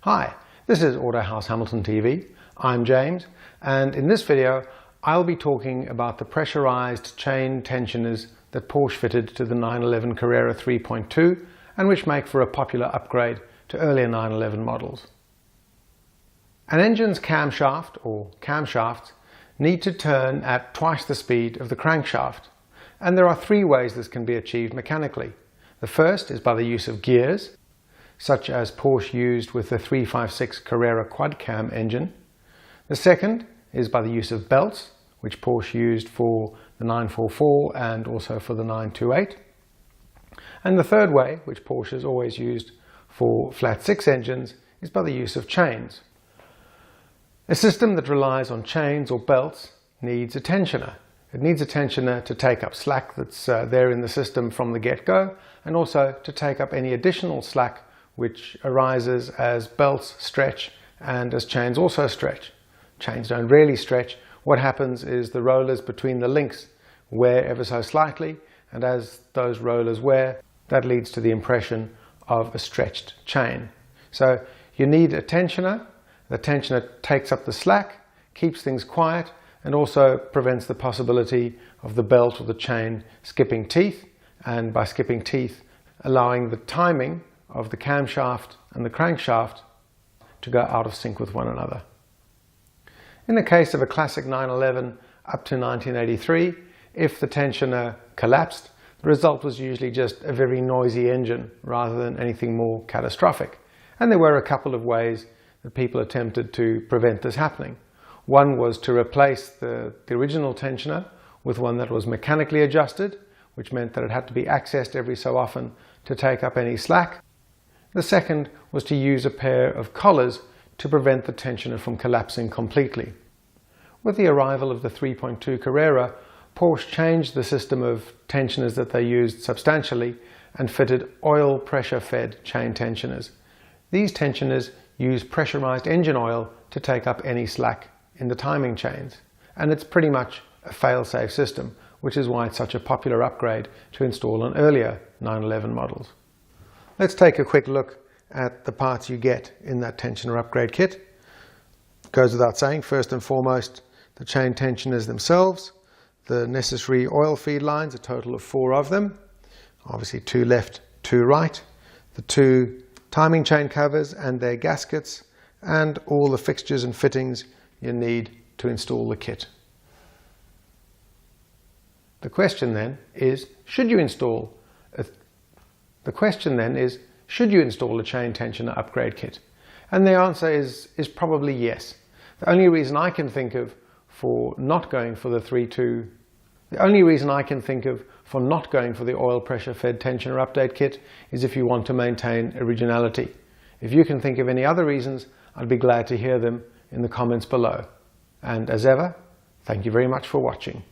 Hi, this is Autohaus Hamilton TV. I'm James, and in this video I'll be talking about the pressurized chain tensioners that Porsche fitted to the 911 Carrera 3.2 and which make for a popular upgrade to earlier 911 models. An engine's camshaft or camshafts need to turn at twice the speed of the crankshaft, and there are three ways this can be achieved mechanically. The first is by the use of gears, such as Porsche used with the 356 Carrera quad-cam engine. The second is by the use of belts, which Porsche used for the 944 and also for the 928. And the third way, which Porsche has always used for flat six engines, is by the use of chains. A system that relies on chains or belts needs a tensioner. It needs a tensioner to take up slack that's there in the system from the get-go, and also to take up any additional slack which arises as belts stretch and as chains also stretch. Chains don't really stretch. What happens is the rollers between the links wear ever so slightly, and as those rollers wear, that leads to the impression of a stretched chain. So you need a tensioner. The tensioner takes up the slack, keeps things quiet, and also prevents the possibility of the belt or the chain skipping teeth, and by skipping teeth, allowing the timing of the camshaft and the crankshaft to go out of sync with one another. In the case of a classic 911 up to 1983, if the tensioner collapsed, the result was usually just a very noisy engine rather than anything more catastrophic. And there were a couple of ways that people attempted to prevent this happening. One was to replace the original tensioner with one that was mechanically adjusted, which meant that it had to be accessed every so often to take up any slack. The second was to use a pair of collars to prevent the tensioner from collapsing completely. With the arrival of the 3.2 Carrera, Porsche changed the system of tensioners that they used substantially and fitted oil pressure-fed chain tensioners. These tensioners use pressurized engine oil to take up any slack in the timing chains, and it's pretty much a fail-safe system, which is why it's such a popular upgrade to install on earlier 911 models. Let's take a quick look at the parts you get in that tensioner upgrade kit. It goes without saying, first and foremost, the chain tensioners themselves, the necessary oil feed lines, a total of 4 of them, obviously 2 left, 2 right, the 2 timing chain covers and their gaskets, and all the fixtures and fittings you need to install the kit. The question then is, should you install a chain tensioner upgrade kit? And the answer is probably yes. The only reason I can think of for not going for the 3.2, the only reason I can think of for not going for the oil pressure fed tensioner update kit is if you want to maintain originality. If you can think of any other reasons, I'd be glad to hear them in the comments below. And as ever, thank you very much for watching.